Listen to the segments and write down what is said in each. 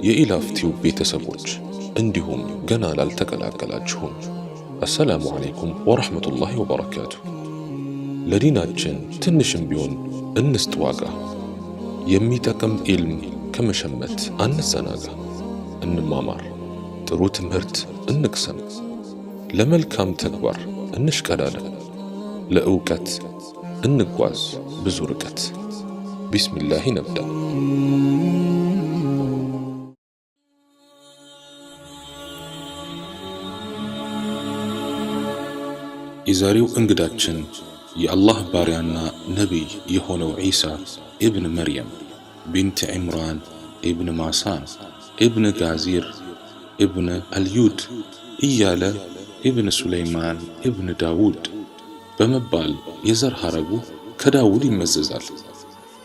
የኢላፍቲው ቤተሰቦች እንዲሁም ገና ላልተቀላቀላችሁም አሰላሙ አለይኩም ወራህመቱላሂ ወበረካቱ። ለዲናችን ትንሽም ቢሆን እንስጥ ዋጋ። የሚጠቅም ኢልም ከመሸመት አንዘናጋ። እንማማር፣ ጥሩ ትምህርት እንቅሰም፣ ለመልካም ተግባር እንሽቀዳደም፣ ለእውቀት እንጓዝ ብዙ ርቀት። ቢስሚላህ ነብዳ። የዛሬው እንግዳችን የአላህ ባሪያና ነቢይ የሆነው ዒሳ ኢብን መርየም ቢንት ዕምራን ኢብን ማሳን ኢብን ጋዚር ኢብን አልዩድ እያለ ኢብን ሱለይማን ኢብን ዳውድ በመባል የዘር ሐረጉ ከዳውድ ይመዘዛል።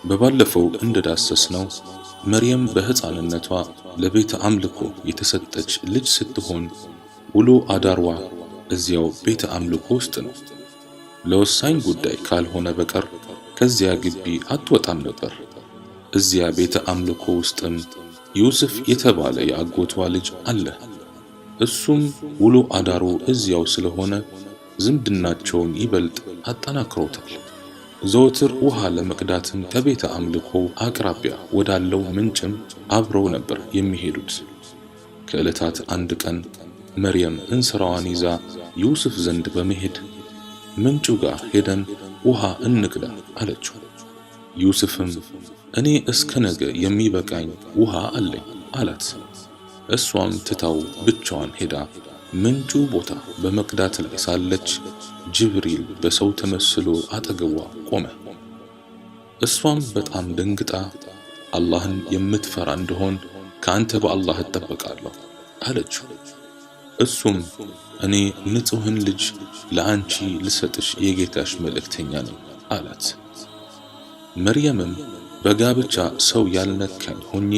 በባለፈው እንደዳሰስነው መርየም በሕፃንነቷ ለቤተ አምልኮ የተሰጠች ልጅ ስትሆን ውሎ አዳርዋ እዚያው ቤተ አምልኮ ውስጥ ነው። ለወሳኝ ጉዳይ ካልሆነ በቀር ከዚያ ግቢ አትወጣም ነበር። እዚያ ቤተ አምልኮ ውስጥም ዩሱፍ የተባለ የአጎቷ ልጅ አለ። እሱም ውሎ አዳሩ እዚያው ስለሆነ ዝምድናቸውን ይበልጥ አጠናክሮታል። ዘወትር ውሃ ለመቅዳትም ከቤተ አምልኮ አቅራቢያ ወዳለው ምንጭም አብረው ነበር የሚሄዱት። ከዕለታት አንድ ቀን መርየም እንስራዋን ይዛ ዩሱፍ ዘንድ በመሄድ ምንጩ ጋር ሄደን ውሃ እንቅዳ አለችው። ዩሱፍም እኔ እስከ ነገ የሚበቃኝ ውሃ አለኝ አላት። እሷም ትታው ብቻዋን ሄዳ ምንጩ ቦታ በመቅዳት ላይ ሳለች ጅብሪል በሰው ተመስሎ አጠገቧ ቆመ። እሷም በጣም ደንግጣ አላህን የምትፈራ እንደሆን ከአንተ በአላህ እጠበቃለሁ አለችው። እሱም እኔ ንጹሕን ልጅ ለአንቺ ልሰጥሽ የጌታሽ መልእክተኛ ነኝ አላት። መርየምም በጋብቻ ሰው ያልነካኝ ሆኜ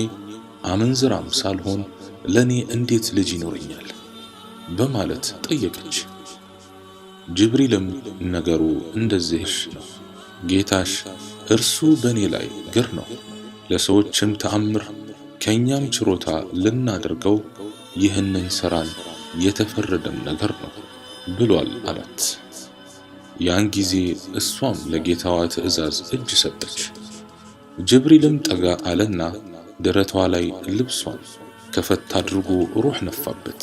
አመንዝራም ሳልሆን ለኔ እንዴት ልጅ ይኖረኛል በማለት ጠየቀች። ጅብሪልም ነገሩ እንደዚህሽ ነው፣ ጌታሽ እርሱ በኔ ላይ ግር ነው፣ ለሰዎችም ተአምር ከኛም ችሮታ ልናደርገው ይህንን ሥራን የተፈረደም ነገር ነው ብሏል አላት። ያን ጊዜ እሷም ለጌታዋ ትእዛዝ እጅ ሰጠች። ጅብሪልም ጠጋ አለና ደረቷ ላይ ልብሷን ከፈት አድርጎ ሩህ ነፋበት።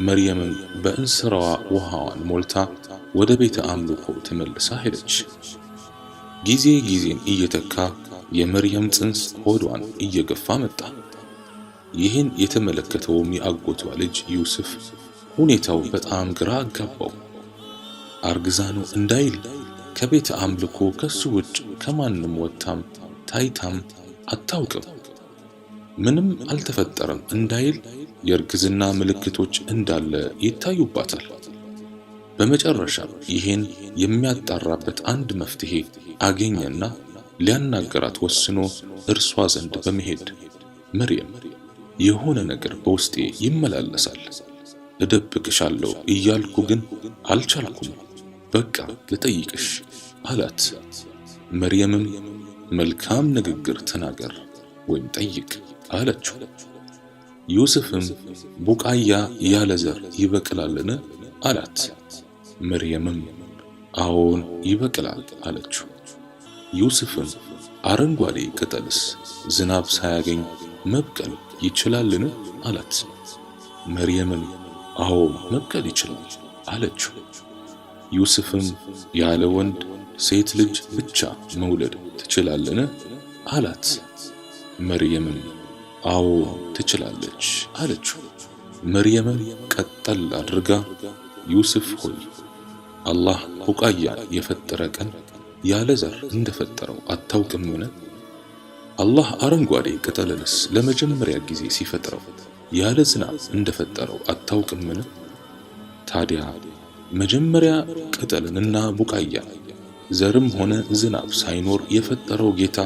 መርየምም በእንስራዋ ውሃዋን ሞልታ ወደ ቤተ አምልኮ ተመልሳ ሄደች። ጊዜን እየተካ የመርየም ጽንስ ሆዷን እየገፋ መጣ። ይህን የተመለከተውም የአጎቷ ልጅ ዩሱፍ ሁኔታው በጣም ግራ አጋባው። አርግዛ ነው እንዳይል ከቤተ አምልኮ ከሱ ውጭ ከማንም ወጥታም ታይታም አታውቅም፣ ምንም አልተፈጠረም እንዳይል የእርግዝና ምልክቶች እንዳለ ይታዩባታል። በመጨረሻ ይህን የሚያጣራበት አንድ መፍትሄ አገኘና ሊያናገራት ወስኖ እርሷ ዘንድ በመሄድ መርየም የሆነ ነገር በውስጤ ይመላለሳል፣ እደብቅሻለሁ እያልኩ ግን አልቻልኩም፣ በቃ ልጠይቅሽ አላት። መርየምም መልካም ንግግር ተናገር ወይም ጠይቅ አለችው። ዩሱፍም ቡቃያ ያለ ዘር ይበቅላልን አላት። መርየምም አዎን ይበቅላል አለችው። ዩሱፍም አረንጓዴ ቅጠልስ ዝናብ ሳያገኝ መብቀል ይችላልን አላት። መርየምም አዎ መብቀል ይችላል አለችው። ዩሱፍም ያለ ወንድ ሴት ልጅ ብቻ መውለድ ትችላልን አላት። መርየምም አዎ ትችላለች አለችው። መርየምም ቀጠል አድርጋ ዩሱፍ ሆይ አላህ ቡቃያን የፈጠረ ቀን ያለ ዘር እንደፈጠረው አታውቅምን? አላህ አረንጓዴ ቅጠልንስ ለመጀመሪያ ጊዜ ሲፈጥረው ያለ ዝናብ እንደፈጠረው አታውቅምን? ታዲያ መጀመሪያ ቅጠልንና ቡቃያን ዘርም ሆነ ዝናብ ሳይኖር የፈጠረው ጌታ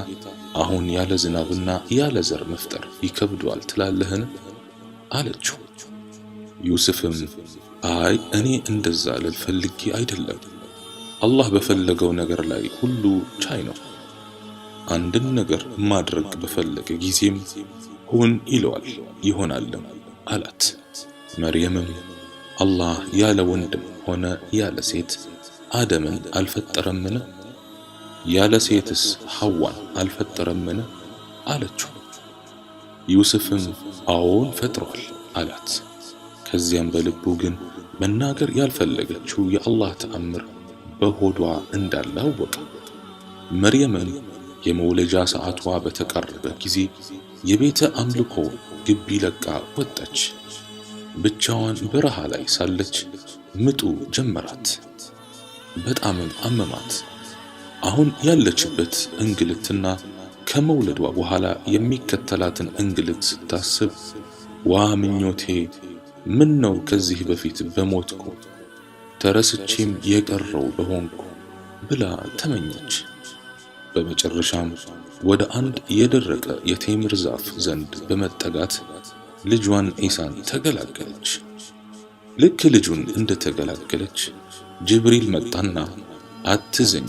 አሁን ያለ ዝናብና ያለ ዘር መፍጠር ይከብደዋል ትላለህን አለችው። ዩሱፍም አይ እኔ እንደዛ ልል ፈልጌ አይደለም፣ አላህ በፈለገው ነገር ላይ ሁሉ ቻይ ነው። አንድን ነገር ማድረግ በፈለገ ጊዜም ሁን ይለዋል ይሆናልም አላት። መርየምም አላህ ያለ ወንድም ሆነ ያለ ሴት አደምን አልፈጠረምን? ያለ ሴትስ ሐዋን አልፈጠረምን? አለችው። ዩስፍም አዎን ፈጥሯል አላት። ከዚያም በልቡ ግን መናገር ያልፈለገችው የአላህ ተአምር በሆዷ እንዳለ አወቀ። መርየምም የመውለጃ ሰዓቷ በተቃረበ ጊዜ የቤተ አምልኮ ግቢ ለቃ ወጣች። ብቻዋን በረሃ ላይ ሳለች ምጡ ጀመራት። በጣምም አመማት። አሁን ያለችበት እንግልትና ከመውለዷ በኋላ የሚከተላትን እንግልት ስታስብ ዋ ምኞቴ፣ ምን ነው ከዚህ በፊት በሞትኩ ተረስቼም የቀረው በሆንኩ ብላ ተመኘች። በመጨረሻም ወደ አንድ የደረቀ የቴምር ዛፍ ዘንድ በመጠጋት ልጇን ኢሳን ተገላገለች። ልክ ልጁን እንደተገላገለች ጅብሪል መጣና አትዘኝ፣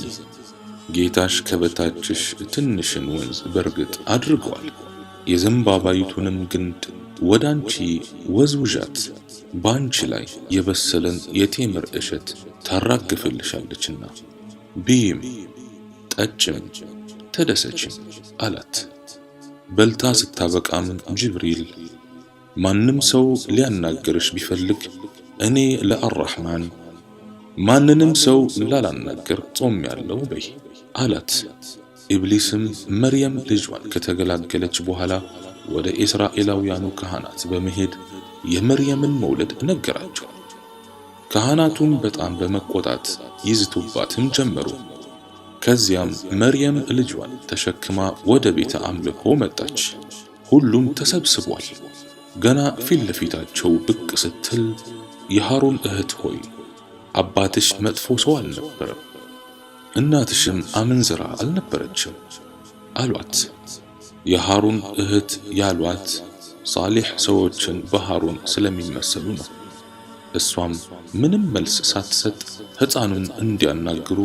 ጌታሽ ከበታችሽ ትንሽን ወንዝ በርግጥ አድርጓል፣ የዘንባባይቱንም ግንድ ወዳንቺ ወዝውዣት፣ ባንቺ ላይ የበሰለን የቴምር እሸት ታራግፍልሻለችና ቢም ጠጭም ተደሰችም አላት። በልታ ስታበቃም ጅብሪል ማንም ሰው ሊያናገርሽ ቢፈልግ እኔ ለአርራህማን ማንንም ሰው ላላናገር ጾም ያለው በይ አላት። ኢብሊስም መርየም ልጇን ከተገላገለች በኋላ ወደ እስራኤላውያኑ ካህናት በመሄድ የመርየምን መውለድ ነገራቸው። ካህናቱም በጣም በመቆጣት ይዝቱባትም ጀመሩ። ከዚያም መርየም ልጇን ተሸክማ ወደ ቤተ አምልኮ መጣች። ሁሉም ተሰብስቧል። ገና ፊት ለፊታቸው ብቅ ስትል የሃሩን እህት ሆይ አባትሽ መጥፎ ሰው አልነበረም፣ እናትሽም አመንዝራ አልነበረችም አሏት። የሃሩን እህት ያሏት ሳሊሕ ሰዎችን በሃሩን ስለሚመስሉ ነው። እሷም ምንም መልስ ሳትሰጥ ሕፃኑን እንዲያናግሩ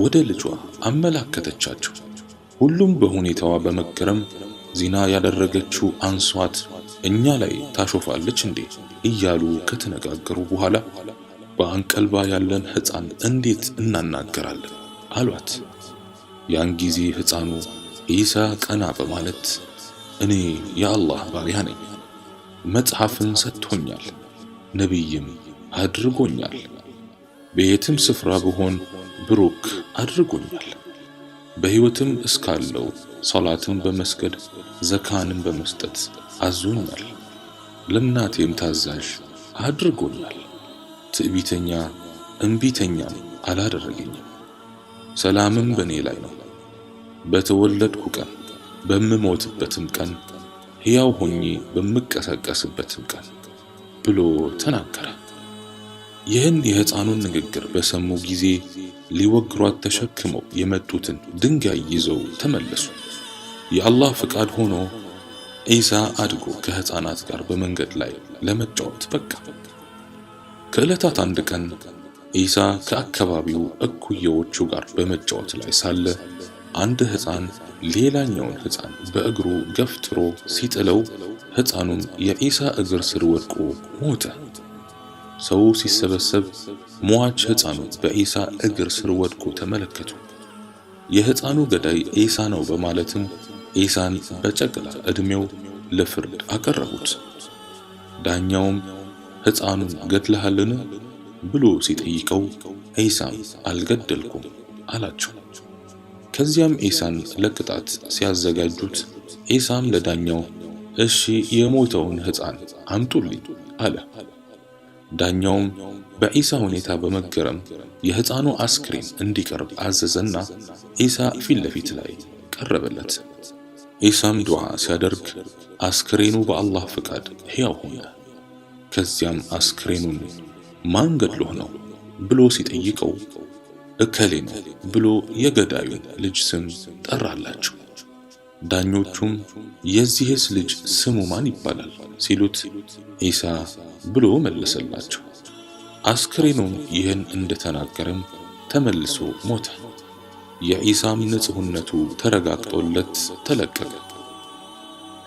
ወደ ልጇ አመላከተቻቸው። ሁሉም በሁኔታዋ በመገረም ዚና ያደረገችው አንሷት እኛ ላይ ታሾፋለች እንዴ እያሉ ከተነጋገሩ በኋላ በአንቀልባ ያለን ሕፃን እንዴት እናናገራለን አሏት። ያን ጊዜ ሕፃኑ ኢሳ ቀና በማለት እኔ የአላህ ባሪያ ነኝ፣ መጽሐፍን ሰጥቶኛል፣ ነቢይም አድርጎኛል፣ በየትም ስፍራ ብሆን ብሩክ አድርጎኛል፣ በሕይወትም እስካለው ሶላትን በመስገድ ዘካንን በመስጠት አዞኛል፣ ለእናቴም ታዛዥ አድርጎኛል፣ ትዕቢተኛ እምቢተኛም አላደረገኝም፣ ሰላምም በእኔ ላይ ነው፣ በተወለድኩ ቀን በምሞትበትም ቀን ሕያው ሆኜ በምቀሰቀስበትም ቀን ብሎ ተናገረ። ይህን የሕፃኑን ንግግር በሰሙ ጊዜ ሊወግሯት ተሸክመው የመጡትን ድንጋይ ይዘው ተመለሱ። የአላህ ፍቃድ ሆኖ ኢሳ አድጎ ከሕፃናት ጋር በመንገድ ላይ ለመጫወት በቃ። ከዕለታት አንድ ቀን ኢሳ ከአካባቢው እኩዮቹ ጋር በመጫወት ላይ ሳለ አንድ ሕፃን ሌላኛውን ሕፃን በእግሩ ገፍትሮ ሲጥለው ሕፃኑም የኢሳ እግር ስር ወድቆ ሞተ። ሰው ሲሰበሰብ ሟች ሕፃኑ በኢሳ እግር ስር ወድቆ ተመለከቱ። የሕፃኑ ገዳይ ኢሳ ነው በማለትም ኢሳን በጨቅላ ዕድሜው ለፍርድ አቀረቡት። ዳኛውም ሕፃኑን ገድለሃልን ብሎ ሲጠይቀው ኢሳም አልገደልኩም አላቸው። ከዚያም ኢሳን ለቅጣት ሲያዘጋጁት ኢሳም ለዳኛው እሺ የሞተውን ሕፃን አምጡልኝ አለ። ዳኛውም በኢሳ ሁኔታ በመገረም የሕፃኑ አስክሬን እንዲቀርብ አዘዘና ኢሳ ፊት ለፊት ላይ ቀረበለት። ኢሳም ዱዓ ሲያደርግ አስክሬኑ በአላህ ፍቃድ ሕያው ሆነ። ከዚያም አስክሬኑን ማን ገድሎህ ነው ብሎ ሲጠይቀው እከሌ ነው ብሎ የገዳዩን ልጅ ስም ጠራላቸው። ዳኞቹም የዚህስ ልጅ ስሙ ማን ይባላል ሲሉት ኢሳ ብሎ መለሰላቸው። አስክሬኑም ይህን እንደተናገረም ተመልሶ ሞተ። የዒሳም ንጹህነቱ ተረጋግጦለት ተለቀቀ።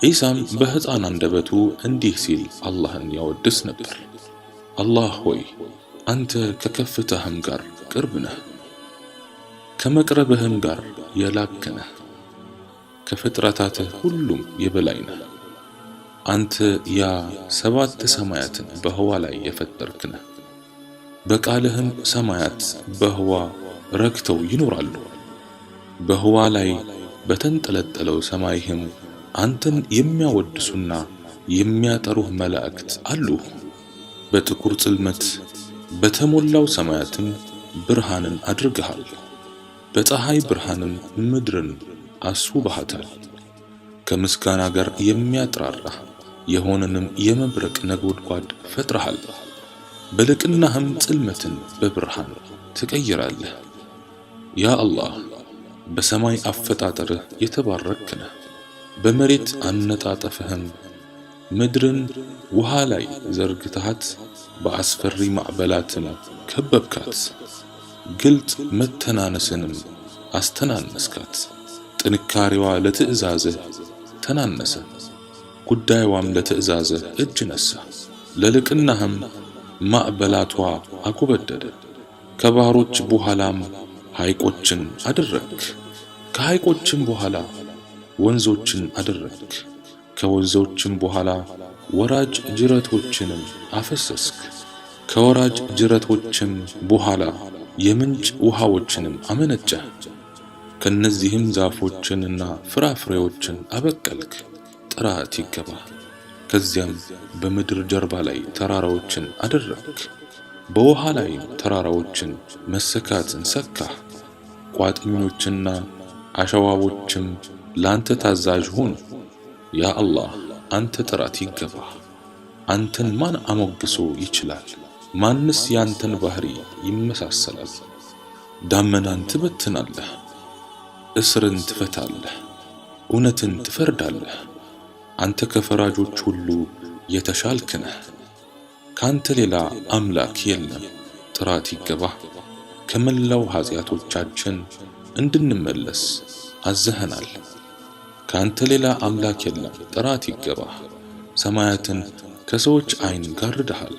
ዒሳም በሕፃን አንደበቱ እንዲህ ሲል አላህን ያወድስ ነበር። አላህ ሆይ አንተ ከከፍታህም ጋር ቅርብ ነህ፣ ከመቅረብህም ጋር የላክ ነህ፣ ከፍጥረታትህ ሁሉም የበላይ ነህ። አንተ ያ 7 ሰማያትን በህዋ ላይ የፈጠርክ ነህ። በቃልህም ሰማያት በህዋ ረክተው ይኖራሉ። በህዋ ላይ በተንጠለጠለው ሰማይህም አንተን የሚያወድሱና የሚያጠሩህ መላእክት አሉ። በጥቁር ጽልመት በተሞላው ሰማያትም ብርሃንን አድርገሃል። በፀሐይ ብርሃንም ምድርን አስውበሃታል። ከምስጋና ጋር የሚያጥራራ የሆነንም የመብረቅ ነጎድጓድ ፈጥረሃል። በልቅናህም ጽልመትን በብርሃን ትቀይራለህ። ያ አላህ በሰማይ አፈጣጠርህ የተባረክ ነህ። በመሬት አነጣጠፍህም ምድርን ውሃ ላይ ዘርግተሃት በአስፈሪ ማዕበላትም ከበብካት። ግልጽ መተናነስንም አስተናነስካት። ጥንካሬዋ ለትእዛዝህ ተናነሰ፣ ጉዳይዋም ለትእዛዝህ እጅ ነሳ። ለልቅናህም ማዕበላቷ አጎበደደ። ከባህሮች በኋላም ሐይቆችን አደረግክ፣ ከሐይቆችም በኋላ ወንዞችን አደረግክ፣ ከወንዞችም በኋላ ወራጅ ጅረቶችንም አፈሰስክ፣ ከወራጅ ጅረቶችም በኋላ የምንጭ ውሃዎችንም አመነጨህ። ከነዚህም ዛፎችንና ፍራፍሬዎችን አበቀልክ። ጥራት ይገባ። ከዚያም በምድር ጀርባ ላይ ተራራዎችን አደረግክ፣ በውሃ ላይ ተራራዎችን መሰካትን ሰካህ። ቋጥኞችና አሸዋዎችም ላንተ ታዛዥ ሆኑ። ያ አላህ አንተ ጥራት ይገባ። አንተን ማን አሞግሶ ይችላል? ማንስ ያንተን ባህሪ ይመሳሰላል? ዳመናን ትበትናለህ፣ እስርን ትፈታለህ፣ እውነትን ትፈርዳለህ። አንተ ከፈራጆች ሁሉ የተሻልክ ነህ። ካንተ ሌላ አምላክ የለም። ጥራት ይገባ። ከመላው ኃጢአቶቻችን እንድንመለስ አዘኸናል። ካንተ ሌላ አምላክ የለም። ጥራት ይገባ። ሰማያትን ከሰዎች አይን ጋርደሃል።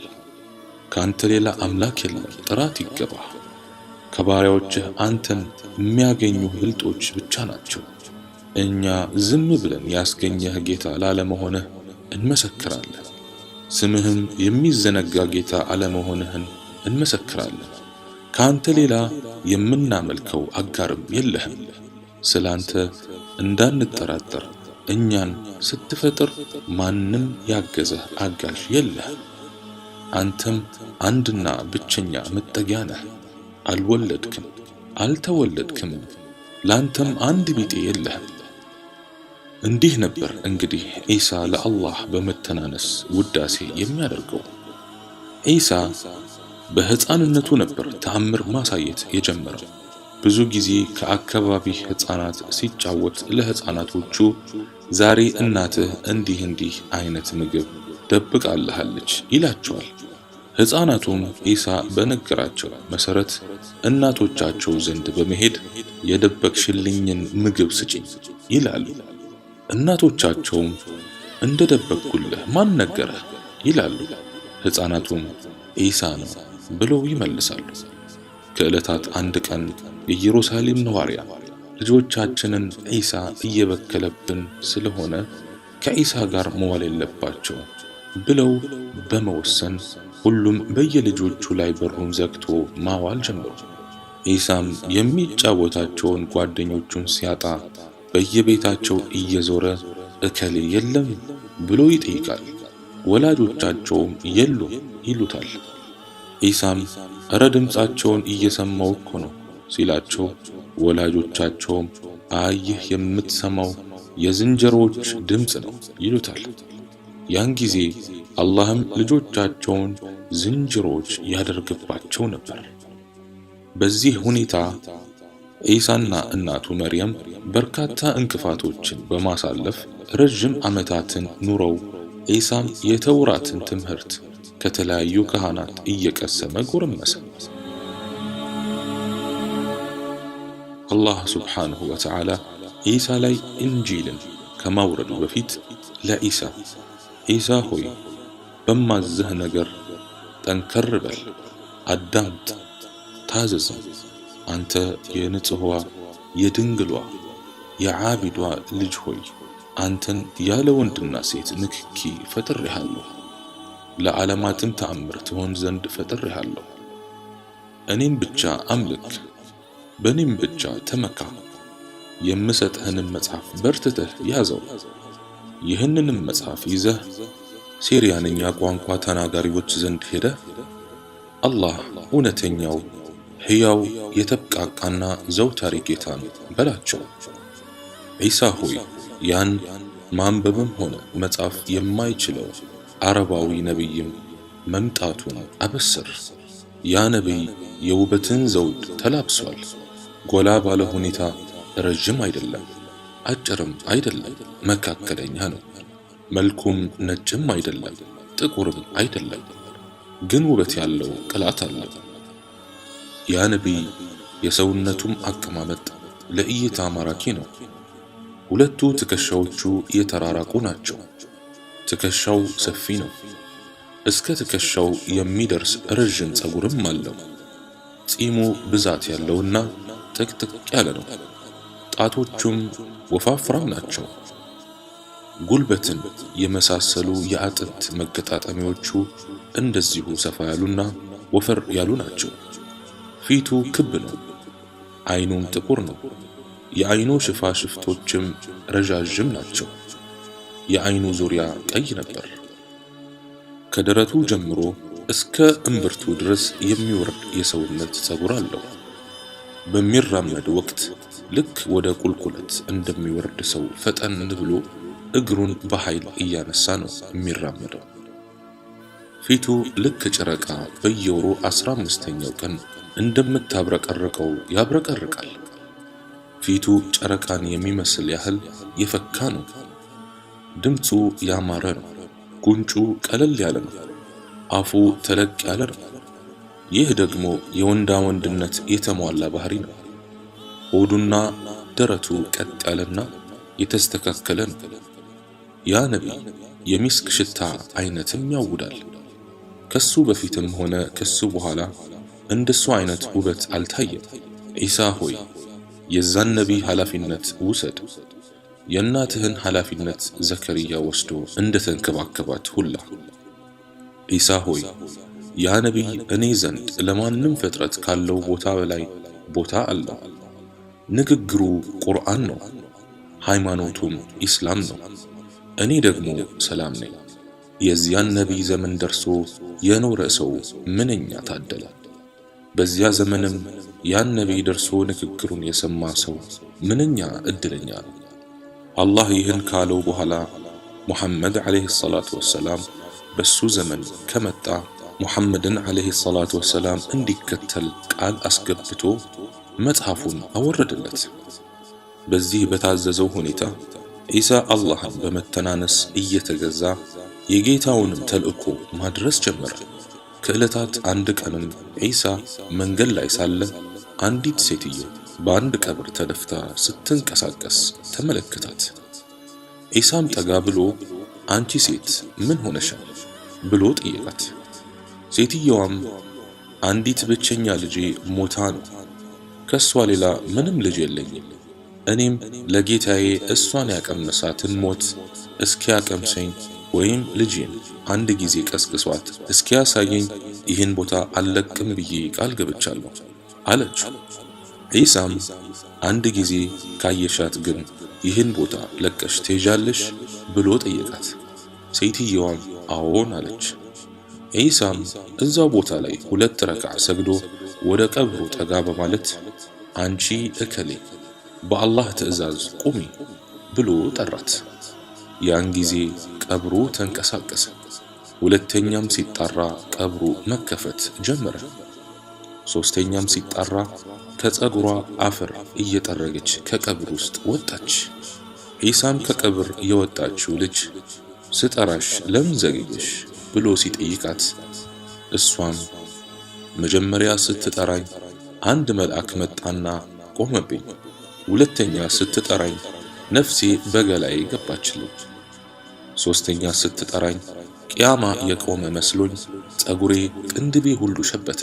ካንተ ሌላ አምላክ የለም። ጥራት ይገባ። ከባሪያዎችህ አንተን የሚያገኙ ብልጦች ብቻ ናቸው። እኛ ዝም ብለን ያስገኘህ ጌታ ላለመሆንህ እንመሰክራለን። ስምህም የሚዘነጋ ጌታ አለመሆንህን እንመሰክራለን። ካንተ ሌላ የምናመልከው አጋርም የለህም። ስላንተ እንዳንጠራጠር እኛን ስትፈጥር ማንም ያገዘህ አጋዥ የለህም። አንተም አንድና ብቸኛ መጠጊያ ነህ። አልወለድክም አልተወለድክም፣ ላንተም አንድ ቢጤ የለህም። እንዲህ ነበር እንግዲህ ዒሳ ለአላህ በመተናነስ ውዳሴ የሚያደርገው። ዒሳ በሕፃንነቱ ነበር ተአምር ማሳየት የጀመረው። ብዙ ጊዜ ከአካባቢ ሕፃናት ሲጫወት ለሕፃናቶቹ ዛሬ እናትህ እንዲህ አይነት ምግብ ደብቃለሃለች ይላቸዋል። ሕፃናቱም ዒሳ በነገራቸው መሰረት እናቶቻቸው ዘንድ በመሄድ የደበቅሽልኝን ምግብ ስጪኝ ይላሉ። እናቶቻቸውም እንደደበቅኩልህ ማን ነገረህ ይላሉ። ሕፃናቱም ዒሳ ነው ብለው ይመልሳሉ። ከዕለታት አንድ ቀን የኢየሩሳሌም ነዋሪያን ልጆቻችንን ዒሳ እየበከለብን ስለሆነ ከዒሳ ጋር መዋል የለባቸው ብለው በመወሰን ሁሉም በየልጆቹ ላይ በሩን ዘግቶ ማዋል ጀመሩ። ዒሳም የሚጫወታቸውን ጓደኞቹን ሲያጣ በየቤታቸው እየዞረ እከሌ የለም ብሎ ይጠይቃል። ወላጆቻቸውም የሉም ይሉታል። ዒሳም እረ ድምፃቸውን እየሰማው እኮ ነው ሲላቸው ወላጆቻቸውም ይህ የምትሰማው የዝንጀሮዎች ድምፅ ነው ይሉታል። ያን ጊዜ አላህም ልጆቻቸውን ዝንጀሮዎች ያደርግባቸው ነበር። በዚህ ሁኔታ ዒሳና እናቱ መርየም በርካታ እንቅፋቶችን በማሳለፍ ረጅም ዓመታትን ኑረው ዒሳም የተውራትን ትምህርት ከተለያዩ ካህናት እየቀሰመ ጎረመሰ። አላህ ሱብሓነሁ ወተዓላ ዒሳ ላይ እንጂልን ከማውረዱ በፊት ለዒሳ ዒሳ ሆይ በማዝህ ነገር ጠንከር በል፣ አዳምጥ፣ ታዘዝም። አንተ የንጽሕዋ የድንግሏ የዓቢዷ ልጅ ሆይ አንተን ያለ ወንድና ሴት ንክኪ ፈጥሬሃለሁ፣ ለዓለማትም ተአምር ትሆን ዘንድ ፈጥሬሃለሁ። እኔም ብቻ አምልክ፣ በእኔም ብቻ ተመካ። የምሰጥህንም መጽሐፍ በርትተህ ያዘው። ይህንንም መጽሐፍ ይዘህ ሲሪያንኛ ቋንቋ ተናጋሪዎች ዘንድ ሄደህ አላህ እውነተኛው ሕያው የተብቃቃና ዘውታሪ ጌታ ነው በላቸው። ዒሳ ሆይ ያን ማንበብም ሆነ መጻፍ የማይችለው አረባዊ ነቢይም መምጣቱን አበስር። ያ ነቢይ የውበትን ዘውድ ተላብሷል። ጎላ ባለ ሁኔታ ረጅም አይደለም፣ አጭርም አይደለም፣ መካከለኛ ነው። መልኩም ነጭም አይደለም፣ ጥቁርም አይደለም፣ ግን ውበት ያለው ቅላት አለው። ያ ነቢይ የሰውነቱም አቀማመጥ ለእይታ ማራኪ ነው። ሁለቱ ትከሻዎቹ የተራራቁ ናቸው። ትከሻው ሰፊ ነው፣ እስከ ትከሻው የሚደርስ ረጅም ጸጉርም አለው። ጺሙ ብዛት ያለውና ጥቅጥቅ ያለ ነው። ጣቶቹም ወፋፍራም ናቸው። ጉልበትን የመሳሰሉ የአጥንት መገጣጠሚያዎቹ እንደዚሁ ሰፋ ያሉና ወፈር ያሉ ናቸው። ፊቱ ክብ ነው፣ አይኑም ጥቁር ነው። የአይኑ ሽፋሽፍቶችም ረዣዥም ናቸው። የአይኑ ዙሪያ ቀይ ነበር። ከደረቱ ጀምሮ እስከ እምብርቱ ድረስ የሚወርድ የሰውነት ጸጉር አለው። በሚራመድ ወቅት ልክ ወደ ቁልቁለት እንደሚወርድ ሰው ፈጠን ብሎ እግሩን በኃይል እያነሳ ነው የሚራመደው። ፊቱ ልክ ጨረቃ በየወሩ 15ኛው ቀን እንደምታብረቀርቀው ያብረቀርቃል። ፊቱ ጨረቃን የሚመስል ያህል የፈካ ነው። ድምፁ ያማረ ነው። ጉንጩ ቀለል ያለ ነው። አፉ ተለቅ ያለ ነው። ይህ ደግሞ የወንዳ ወንድነት የተሟላ ባህሪ ነው። ሆዱና ደረቱ ቀጥ ያለና የተስተካከለ ነው። ያ ነቢይ የሚስክ ሽታ አይነትም ያውዳል። ከሱ በፊትም ሆነ ከሱ በኋላ እንደሱ አይነት ውበት አልታየም። ዒሳ ሆይ የዛን ነቢይ ኃላፊነት ውሰድ፣ የእናትህን ኃላፊነት ዘከርያ ወስዶ እንደተንከባከባት ሁላ። ዒሳ ሆይ ያ ነቢይ እኔ ዘንድ ለማንም ፍጥረት ካለው ቦታ በላይ ቦታ አለው። ንግግሩ ቁርአን ነው፣ ሃይማኖቱም ኢስላም ነው። እኔ ደግሞ ሰላም ነኝ። የዚያን ነቢይ ዘመን ደርሶ የኖረ ሰው ምንኛ ታደለ! በዚያ ዘመንም ያን ነቢይ ደርሶ ንግግሩን የሰማ ሰው ምንኛ እድለኛ ነው። አላህ ይህን ካለው በኋላ ሙሐመድ ዓለይሂ ሰላቱ ወሰላም በሱ ዘመን ከመጣ ሙሐመድን ዓለይሂ ሰላቱ ወሰላም እንዲከተል ቃል አስገብቶ መጽሐፉን አወረደለት። በዚህ በታዘዘው ሁኔታ ዒሳ አላህን በመተናነስ እየተገዛ የጌታውንም ተልእኮ ማድረስ ጀመረ። ከዕለታት አንድ ቀንም ዒሳ መንገድ ላይ ሳለ አንዲት ሴትዮ በአንድ ቀብር ተደፍታ ስትንቀሳቀስ ተመለከታት። ዒሳም ጠጋ ብሎ አንቺ ሴት ምን ሆነሻል ብሎ ጠየቃት። ሴትየዋም አንዲት ብቸኛ ልጄ ሞታ ነው፣ ከሷ ሌላ ምንም ልጅ የለኝም። እኔም ለጌታዬ እሷን ያቀመሳትን ሞት እስኪያቀምሰኝ ወይም ልጄን አንድ ጊዜ ቀስቅሷት እስኪያሳየኝ ይህን ቦታ አልለቅም ብዬ ቃል ገብቻለሁ አለችው። ዒሳም አንድ ጊዜ ካየሻት ግን ይህን ቦታ ለቀሽ ትሄጃለሽ ብሎ ጠየቃት። ሴትየዋም አዎን አለች። ዒሳም እዛው ቦታ ላይ 2 ረክዓ ሰግዶ ወደ ቀብሩ ጠጋ በማለት አንቺ እከሌ በአላህ ትእዛዝ ቁሚ ብሎ ጠራት። ያን ጊዜ ቀብሩ ተንቀሳቀሰ። ሁለተኛም ሲጣራ ቀብሩ መከፈት ጀመረ። ሶስተኛም ሲጣራ ከጸጉሯ አፈር እየጠረገች ከቀብር ውስጥ ወጣች። ዒሳም ከቀብር የወጣችው ልጅ ስጠራሽ ለምን ዘገየሽ ብሎ ሲጠይቃት እሷም መጀመሪያ ስትጠራኝ አንድ መልአክ መጣና ቆመብኝ። ሁለተኛ ስትጠራኝ ነፍሴ በገላዬ ገባችልኝ። ሶስተኛ ስትጠራኝ ቂያማ የቆመ መስሎኝ ጸጉሬ ቅንድቤ ሁሉ ሸበተ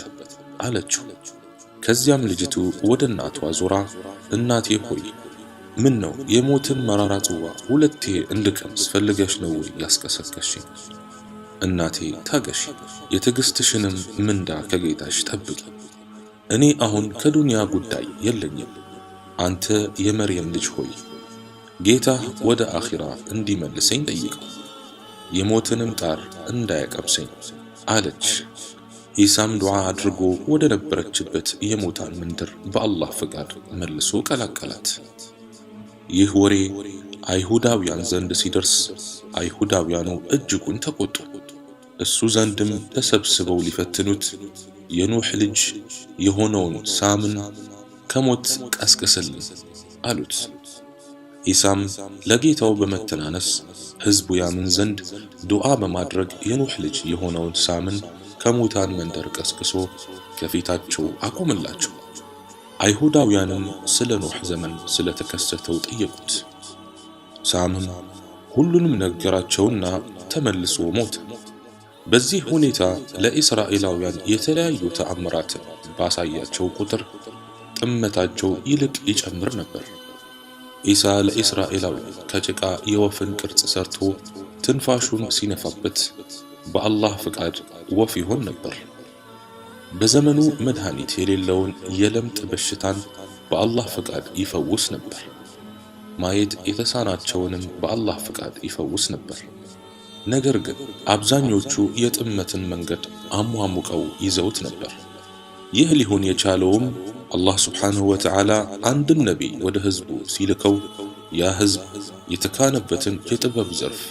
አለችው። ከዚያም ልጅቱ ወደ እናቷ ዞራ እናቴ ሆይ ምን ነው የሞትን መራራ ጽዋ ሁለቴ እንድቀምስ ፈልገሽ ነው ያስቀሰቀሽኝ? እናቴ ታገሺ፣ የትዕግስትሽንም ምንዳ ከጌታሽ ጠብቂ። እኔ አሁን ከዱንያ ጉዳይ የለኝም። አንተ የመርየም ልጅ ሆይ ጌታ ወደ አኺራ እንዲመልሰኝ ጠይቀው፣ የሞትንም ጣር እንዳያቀምሰኝ አለች። ኢሳም ዱዓ አድርጎ ወደ ነበረችበት የሙታን መንደር በአላህ ፍቃድ መልሶ ቀላቀላት። ይህ ወሬ አይሁዳውያን ዘንድ ሲደርስ አይሁዳውያኑ እጅጉን ተቆጡ። እሱ ዘንድም ተሰብስበው ሊፈትኑት የኑህ ልጅ የሆነውን ሳምን ከሞት ቀስቅስልን አሉት። ኢሳም ለጌታው በመተናነስ ሕዝቡ ያምን ዘንድ ዱዓ በማድረግ የኑህ ልጅ የሆነውን ሳምን ከሙታን መንደር ቀስቅሶ ከፊታቸው አቆመላቸው። አይሁዳውያንም ስለ ኑህ ዘመን ስለተከሰተው ጠየቁት። ሳምም ሁሉንም ነገራቸውና ተመልሶ ሞተ። በዚህ ሁኔታ ለእስራኤላውያን የተለያዩ ተአምራትን ባሳያቸው ቁጥር ጥመታቸው ይልቅ ይጨምር ነበር። ኢሳ ለእስራኤላውያን ከጭቃ የወፍን ቅርጽ ሰርቶ ትንፋሹን ሲነፋበት በአላህ ፍቃድ ወፍ ይሆን ነበር። በዘመኑ መድኃኒት የሌለውን የለምጥ በሽታን በአላህ ፍቃድ ይፈውስ ነበር። ማየት የተሳናቸውንም በአላህ ፍቃድ ይፈውስ ነበር። ነገር ግን አብዛኞቹ የጥመትን መንገድ አሟሙቀው ይዘውት ነበር። ይህ ሊሆን የቻለውም አላህ ሱብሓነሁ ወተዓላ አንድን ነቢይ ወደ ሕዝቡ ሲልከው ያ ሕዝብ የተካነበትን የጥበብ ዘርፍ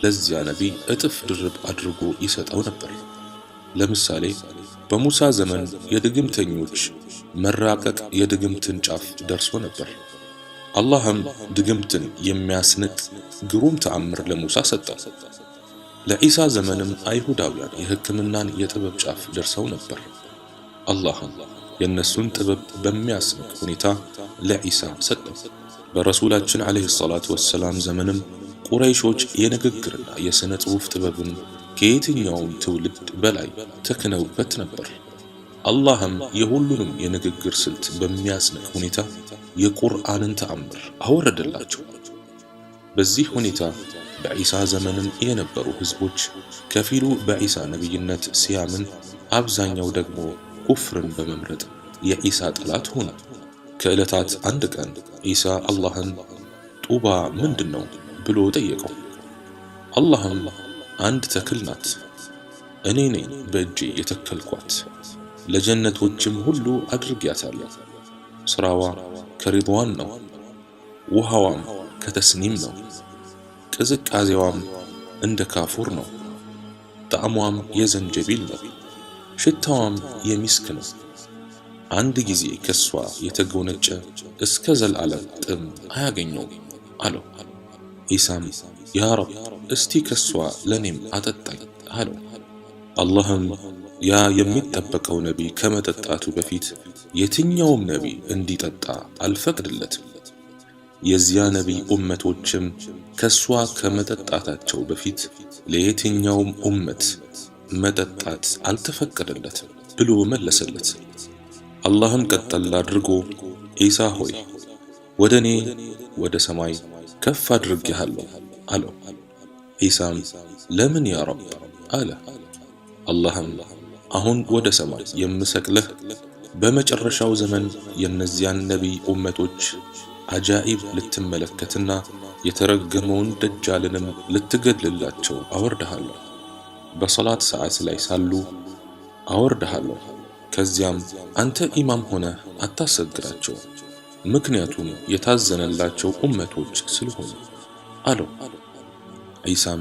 ለዚያ ነቢይ እጥፍ ድርብ አድርጎ ይሰጠው ነበር። ለምሳሌ በሙሳ ዘመን የድግምተኞች መራቀቅ የድግምትን ጫፍ ደርሶ ነበር። አላህም ድግምትን የሚያስንቅ ግሩም ተአምር ለሙሳ ሰጠው። ለኢሳ ዘመንም አይሁዳውያን የሕክምናን የጥበብ ጫፍ ደርሰው ነበር። አላህም የእነሱን ጥበብ በሚያስንቅ ሁኔታ ለኢሳ ሰጠው። በረሱላችን ዓለይሂ ሰላቱ ወሰላም ዘመንም ቁረይሾች የንግግርና የሥነ ጽሑፍ ጥበብን ከየትኛውም ትውልድ በላይ ተክነውበት ነበር። አላህም የሁሉንም የንግግር ስልት በሚያስንቅ ሁኔታ የቁርአንን ተአምር አወረደላቸው። በዚህ ሁኔታ በኢሳ ዘመንም የነበሩ ሕዝቦች ከፊሉ በኢሳ ነቢይነት ሲያምን፣ አብዛኛው ደግሞ ኩፍርን በመምረጥ የኢሳ ጠላት ሆነ። ከዕለታት አንድ ቀን ኢሳ አላህን ጡባ ምንድነው ብሎ ጠየቀው። አላህም አንድ ተክል ናት፣ እኔ ነኝ በእጄ የተከልኳት፣ ለጀነቶችም ሁሉ አድርጊያታለሁ። ስራዋ ከሪድዋን ነው፣ ውሃዋም ከተስኒም ነው፣ ቅዝቃዜዋም እንደ ካፉር ነው፣ ጣዕሟም የዘንጀቢል ነው፣ ሽታዋም የሚስክ ነው። አንድ ጊዜ ከሷ የተጎነጨ እስከ ዘላለም ጥም አያገኘውም አለው። ኢሳም ያ ረብ እስቲ ከሷ ለኔም አጠጣኝ አለው። አላህም ያ የሚጠበቀው ነቢይ ከመጠጣቱ በፊት የትኛውም ነቢይ እንዲጠጣ አልፈቅድለትም። የዚያ ነቢይ ኡመቶችም ከሷ ከመጠጣታቸው በፊት ለየትኛውም ኡመት መጠጣት አልተፈቀደለትም ብሎ መለሰለት። አላህም ቀጠል አድርጎ ኢሳ ሆይ ወደኔ ወደ ሰማይ ከፍ አድርጌሃለሁ አለው። ኢሳም ለምን ያ ረብ አለ። አላህም አሁን ወደ ሰማይ የምሰቅልህ በመጨረሻው ዘመን የነዚያን ነቢይ ኡመቶች አጃኢብ ልትመለከትና የተረገመውን ደጃልንም ልትገድልላቸው አወርድሃለሁ። በሰላት ሰዓት ላይ ሳሉ አወርድሃለሁ። ከዚያም አንተ ኢማም ሆነህ አታሰግዳቸው፣ ምክንያቱም የታዘነላቸው ኡመቶች ስለሆኑ አለው። ኢሳም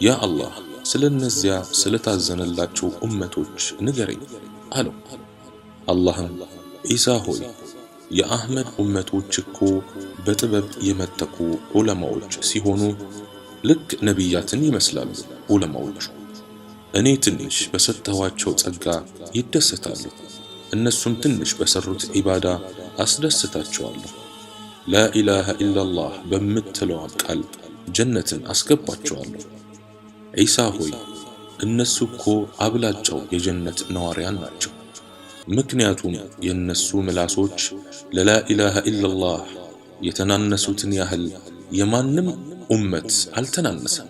ያ አላህ ስለነዚያ ስለታዘነላቸው ኡመቶች ንገረኝ አለው። አላህም ኢሳ ሆይ የአህመድ ኡመቶች እኮ በጥበብ የመጠቁ ዑለማዎች ሲሆኑ ልክ ነቢያትን ይመስላሉ። ዑለማዎቹ እኔ ትንሽ በሰጠኋቸው ጸጋ ይደሰታሉ። እነሱም ትንሽ በሰሩት ዒባዳ አስደስታቸዋለሁ። ላኢላሃ ኢላላህ በምትለዋ ቃል ጀነትን አስገባቸዋለሁ። ዒሳ ሆይ እነሱ እኮ አብላጫው የጀነት ነዋሪያን ናቸው። ምክንያቱም የነሱ ምላሶች ለላኢላሃ ኢላላህ የተናነሱትን ያህል የማንም ኡመት አልተናነሰም።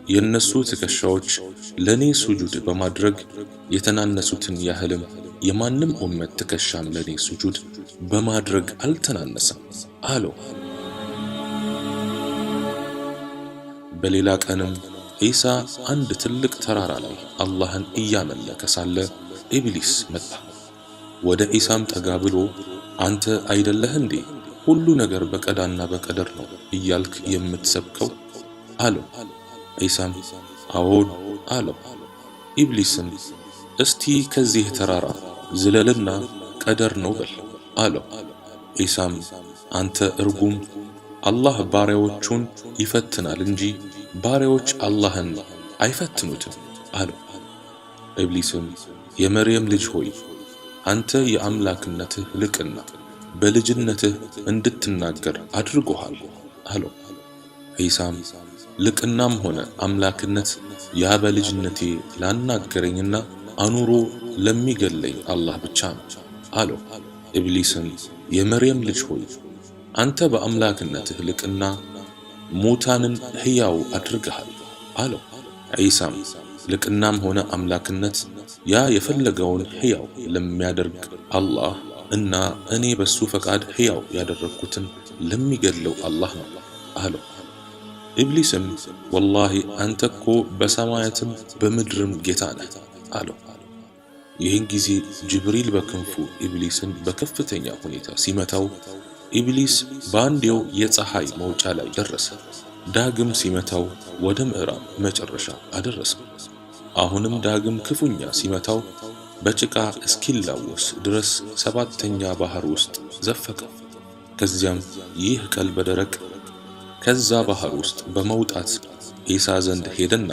የነሱ ትከሻዎች ለኔ ሱጁድ በማድረግ የተናነሱትን ያህልም የማንም ኡመት ትከሻም ለኔ ሱጁድ በማድረግ አልተናነሰም አለው። በሌላ ቀንም ዒሳ አንድ ትልቅ ተራራ ላይ አላህን እያመለከ ሳለ ኢብሊስ መጣ። ወደ ዒሳም ጠጋ ብሎ አንተ አይደለህ እንዴ ሁሉ ነገር በቀዳና በቀደር ነው እያልክ የምትሰብከው አለው። ዒሳም አዎን አለው። ኢብሊስም እስቲ ከዚህ ተራራ ዝለልና ቀደር ነው በል አለው። ዒሳም አንተ እርጉም አላህ ባሪያዎቹን ይፈትናል እንጂ ባሪያዎች አላህን አይፈትኑትም አለው። ኢብሊስም የመርየም ልጅ ሆይ አንተ የአምላክነትህ ልቅና በልጅነትህ እንድትናገር አድርጎሃል አለው። ዒሳም ልቅናም ሆነ አምላክነት ያ በልጅነቴ ላናገረኝና አኑሮ ለሚገለኝ አላህ ብቻ ነው አለው። ኢብሊስም የመርየም ልጅ ሆይ አንተ በአምላክነትህ ልቅና ሙታንን ሕያው አድርገሃል አለው። ዒሳም ልቅናም ሆነ አምላክነት ያ የፈለገውን ሕያው ለሚያደርግ አላህ እና እኔ በሱ ፈቃድ ሕያው ያደረግኩትን ለሚገድለው አላህ ነው አለው። ኢብሊስም ወላሂ አንተ እኮ በሰማያትም በምድርም ጌታ ነህ አለው። ይህን ጊዜ ጅብሪል በክንፉ ኢብሊስን በከፍተኛ ሁኔታ ሲመታው ኢብሊስ በአንዴው የፀሐይ መውጫ ላይ ደረሰ። ዳግም ሲመታው ወደ ምዕራብ መጨረሻ አደረሰው። አሁንም ዳግም ክፉኛ ሲመታው በጭቃ እስኪላወስ ድረስ ሰባተኛ ባህር ውስጥ ዘፈቀ። ከዚያም ይህ ቀልበ ደረቅ ከዛ ባህር ውስጥ በመውጣት ዒሳ ዘንድ ሄደና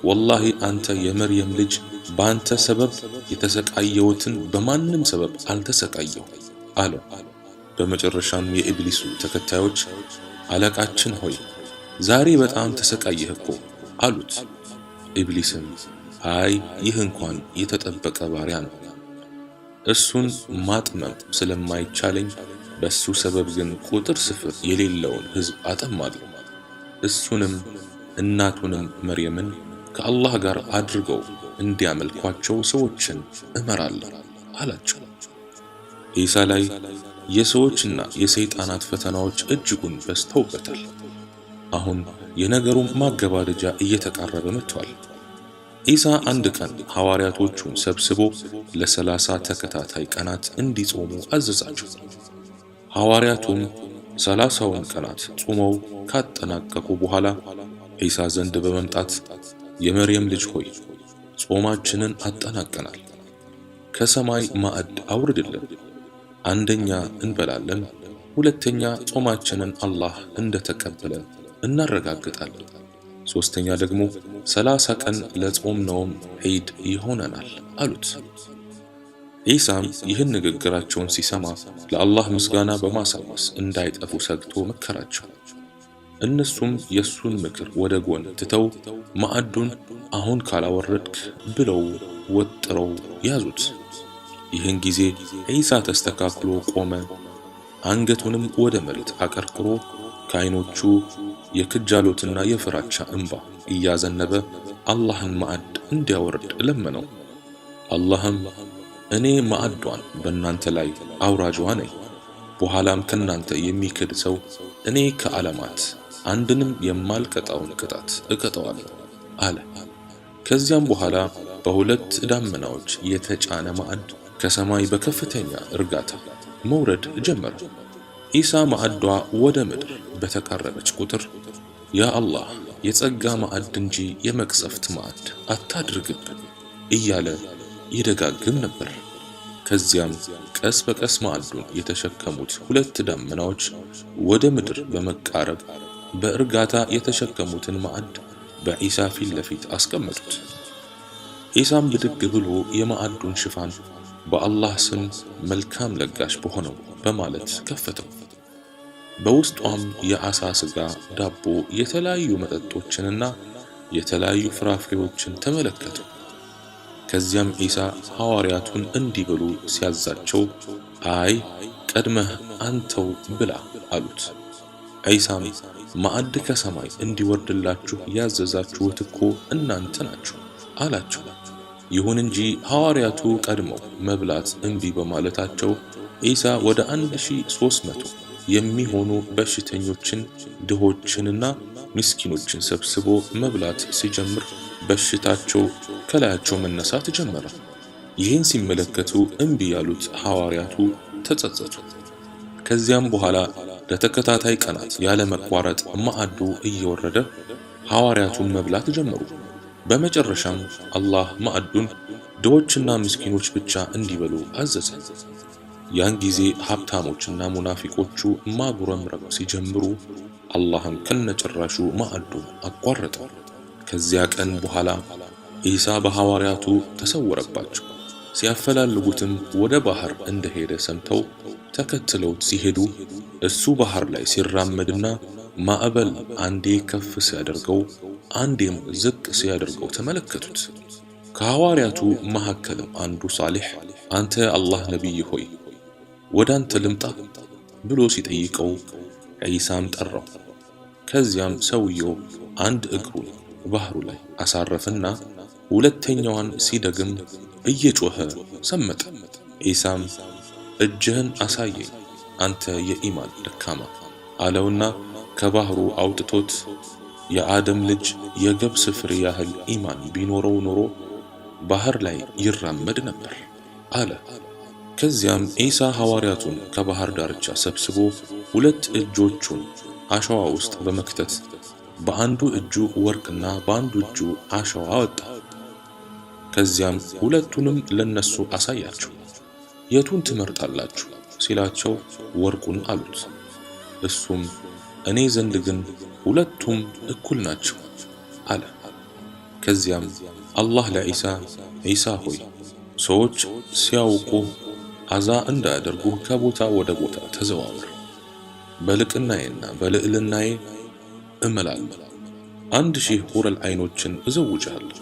ወላሂ አንተ የመርየም ልጅ በአንተ ሰበብ የተሰቃየሁትን በማንም ሰበብ አልተሰቃየሁ አለው። በመጨረሻም የኢብሊሱ ተከታዮች አለቃችን ሆይ ዛሬ በጣም ተሰቃየህ እኮ አሉት። ኢብሊስም አይ ይህ እንኳን የተጠበቀ ባሪያ ነው፣ እሱን ማጥመም ስለማይቻለኝ በሱ ሰበብ ግን ቁጥር ስፍር የሌለውን ሕዝብ አጠማለሁ። እሱንም እናቱንም መርየምን ከአላህ ጋር አድርገው እንዲያመልኳቸው ሰዎችን እመራለሁ አላቸው። ዒሳ ላይ የሰዎችና የሰይጣናት ፈተናዎች እጅጉን በዝተውበታል። አሁን የነገሩ ማገባደጃ እየተቃረበ መጥቷል። ዒሳ አንድ ቀን ሐዋርያቶቹን ሰብስቦ ለ30 ተከታታይ ቀናት እንዲጾሙ አዘዛቸው። ሐዋርያቱም 30ውን ቀናት ጾመው ካጠናቀቁ በኋላ ዒሳ ዘንድ በመምጣት የመርየም ልጅ ሆይ ጾማችንን አጠናቀናል፣ ከሰማይ ማዕድ አውርድልን፣ አንደኛ እንበላለን፣ ሁለተኛ ጾማችንን አላህ እንደተቀበለ እናረጋግጣለን፣ ሶስተኛ ደግሞ 30 ቀን ለጾምነውም ዒድ ይሆነናል አሉት። ዒሳም ይህን ንግግራቸውን ሲሰማ ለአላህ ምስጋና በማሳወስ እንዳይጠፉ ሰግቶ መከራቸው። እነሱም የሱን ምክር ወደ ጎን ትተው ማዕዱን አሁን ካላወረድክ ብለው ወጥረው ያዙት። ይህን ጊዜ ዒሳ ተስተካክሎ ቆመ። አንገቱንም ወደ መሬት አቀርቅሮ ከዓይኖቹ የክጃሎትና የፍራቻ እንባ እያዘነበ አላህን ማዕድ እንዲያወርድ ለመነው። አላህም እኔ ማዕዷን በእናንተ ላይ አውራጇ ነኝ፣ በኋላም ከናንተ የሚክድ ሰው እኔ ከዓለማት አንድንም የማልቀጣውን ቅጣት እቀጣዋለሁ አለ። ከዚያም በኋላ በሁለት ደመናዎች የተጫነ ማዕድ ከሰማይ በከፍተኛ እርጋታ መውረድ ጀመረ። ዒሳ ማዕዷ ወደ ምድር በተቃረበች ቁጥር ያ አላህ የጸጋ ማዕድ እንጂ የመቅሰፍት ማዕድ አታድርግብን እያለ ይደጋግም ነበር። ከዚያም ቀስ በቀስ ማዕዱን የተሸከሙት ሁለት ደመናዎች ወደ ምድር በመቃረብ በእርጋታ የተሸከሙትን ማዕድ በዒሳ ፊት ለፊት አስቀመጡት። ዒሳም ብድግ ብሎ የማዕዱን ሽፋን በአላህ ስም መልካም ለጋሽ በሆነው በማለት ከፈተው። በውስጧም የዓሣ ሥጋ፣ ዳቦ፣ የተለያዩ መጠጦችንና የተለያዩ ፍራፍሬዎችን ተመለከቱ። ከዚያም ዒሳ ሐዋርያቱን እንዲበሉ ሲያዛቸው አይ ቀድመህ አንተው ብላ አሉት። ዒሳም ማዕድ ከሰማይ እንዲወርድላችሁ ያዘዛችሁት እኮ እናንተ ናችሁ አላቸው። ይሁን እንጂ ሐዋርያቱ ቀድመው መብላት እምቢ በማለታቸው ዒሳ ወደ 1300 የሚሆኑ በሽተኞችን፣ ድሆችንና ምስኪኖችን ሰብስቦ መብላት ሲጀምር በሽታቸው ከላያቸው መነሳት ጀመረ። ይህን ሲመለከቱ እምቢ ያሉት ሐዋርያቱ ተጸጸቱ። ከዚያም በኋላ ለተከታታይ ቀናት ያለ መቋረጥ ማዕዱ እየወረደ ሐዋርያቱን መብላት ጀመሩ። በመጨረሻም አላህ ማዕዱን ድሆችና ምስኪኖች ብቻ እንዲበሉ አዘዘ። ያን ጊዜ ሀብታሞችና ሙናፊቆቹ ማጉረምረም ሲጀምሩ አላህም ከነጭራሹ ማዕዱን አቋረጠው። ከዚያ ቀን በኋላ ዒሳ በሐዋርያቱ ተሰወረባቸው። ሲያፈላልጉትም ወደ ባህር እንደሄደ ሰምተው ተከትለውት ሲሄዱ እሱ ባህር ላይ ሲራመድና ማዕበል አንዴ ከፍ ሲያደርገው አንዴም ዝቅ ሲያደርገው ተመለከቱት። ከሐዋርያቱ መካከልም አንዱ ሳሊሕ አንተ አላህ ነቢይ ሆይ ወደ አንተ ልምጣ ብሎ ሲጠይቀው ዒሳም ጠራው። ከዚያም ሰውየው አንድ እግሩን ባህሩ ላይ አሳረፈና ሁለተኛዋን ሲደግም እየጮኸ ሰመጠ። ዒሳም እጅህን አሳየኝ አንተ የኢማን ደካማ አለውና ከባህሩ አውጥቶት የአደም ልጅ የገብስ ፍሬ ያህል ኢማን ቢኖረው ኖሮ ባህር ላይ ይራመድ ነበር አለ። ከዚያም ዒሳ ሐዋርያቱን ከባህር ዳርቻ ሰብስቦ ሁለት እጆቹን አሸዋ ውስጥ በመክተት በአንዱ እጁ ወርቅና በአንዱ እጁ አሸዋ አወጣ። ከዚያም ሁለቱንም ለነሱ አሳያቸው። የቱን ትመርጣላችሁ ሲላቸው ወርቁን አሉት። እሱም እኔ ዘንድ ግን ሁለቱም እኩል ናቸው አለ። ከዚያም አላህ ለዒሳ ዒሳ ሆይ ሰዎች ሲያውቁ አዛ እንዳያደርጉ ከቦታ ወደ ቦታ ተዘዋወር፣ በልቅናዬና በልዕልናዬ እምላለሁ 1000 ሑረል ዐይኖችን እዘውጅሃለሁ፣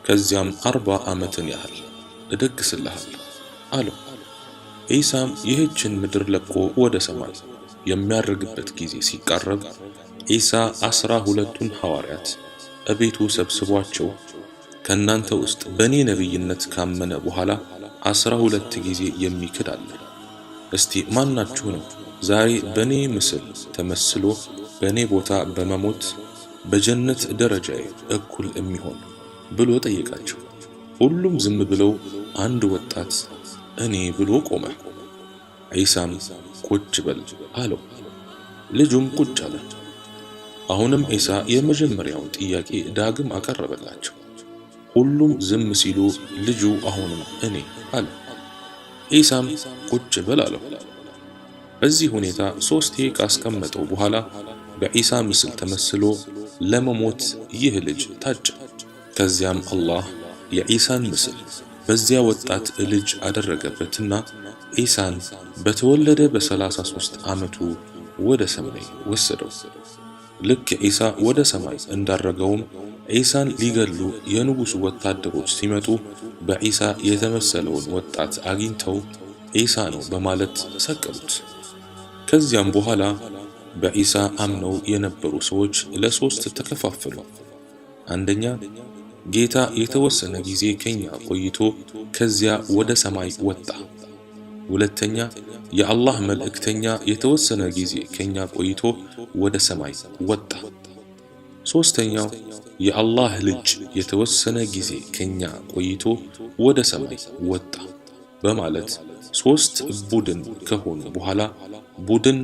ከዚያም 40 ዓመትን ያህል እደግስልሃለሁ አለው። ዒሳም ይህችን ምድር ለቆ ወደ ሰማይ የሚያርግበት ጊዜ ሲቃረብ ዒሳ 12ቱን ሐዋርያት እቤቱ ሰብስቧቸው ከእናንተ ውስጥ በእኔ ነቢይነት ካመነ በኋላ 12 ጊዜ የሚክድ አለ። እስቲ ማናችሁ ነው ዛሬ በእኔ ምስል ተመስሎ በእኔ ቦታ በመሞት በጀነት ደረጃዬ እኩል የሚሆን ብሎ ጠየቃቸው። ሁሉም ዝም ብለው አንድ ወጣት እኔ ብሎ ቆመ። ዒሳም ቁጭ በል አለው። ልጁም ቁጭ አለ። አሁንም ዒሳ የመጀመሪያውን ጥያቄ ዳግም አቀረበላቸው። ሁሉም ዝም ሲሉ ልጁ አሁንም እኔ አለ። ዒሳም ቁጭ በል አለው። በዚህ ሁኔታ 3 ካስቀመጠው በኋላ በዒሳ ምስል ተመስሎ ለመሞት ይህ ልጅ ታጨ። ከዚያም አላህ የዒሳን ምስል በዚያ ወጣት ልጅ አደረገበትና ዒሳን በተወለደ በ33 ዓመቱ ወደ ሰማይ ወሰደው። ልክ ዒሳ ወደ ሰማይ እንዳረገውም ዒሳን ሊገሉ የንጉሡ ወታደሮች ሲመጡ በዒሳ የተመሰለውን ወጣት አግኝተው ዒሳ ነው በማለት ሰቀሉት። ከዚያም በኋላ በዒሳ አምነው የነበሩ ሰዎች ለ3 ተከፋፈሉ። አንደኛ ጌታ የተወሰነ ጊዜ ከኛ ቆይቶ ከዚያ ወደ ሰማይ ወጣ። ሁለተኛ የአላህ መልእክተኛ የተወሰነ ጊዜ ከኛ ቆይቶ ወደ ሰማይ ወጣ። ሶስተኛው የአላህ ልጅ የተወሰነ ጊዜ ከኛ ቆይቶ ወደ ሰማይ ወጣ በማለት 3 ቡድን ከሆኑ በኋላ ቡድን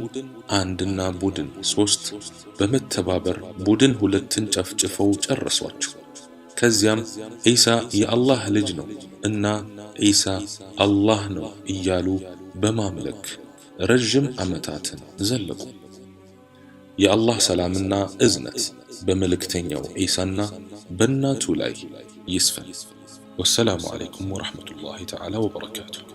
1 እና ቡድን 3 በመተባበር ቡድን 2ን ጨፍጭፈው ጨረሷቸው። ከዚያም ዒሳ የአላህ ልጅ ነው እና ዒሳ አላህ ነው እያሉ በማምለክ ረጅም ዓመታትን ዘለቁ። የአላህ ሰላምና እዝነት በመልእክተኛው ዒሳና በእናቱ ላይ ይስፈን። ወሰላሙ ዓለይኩም ወረሕመቱላሂ ተዓላ ወበረካቱሁ።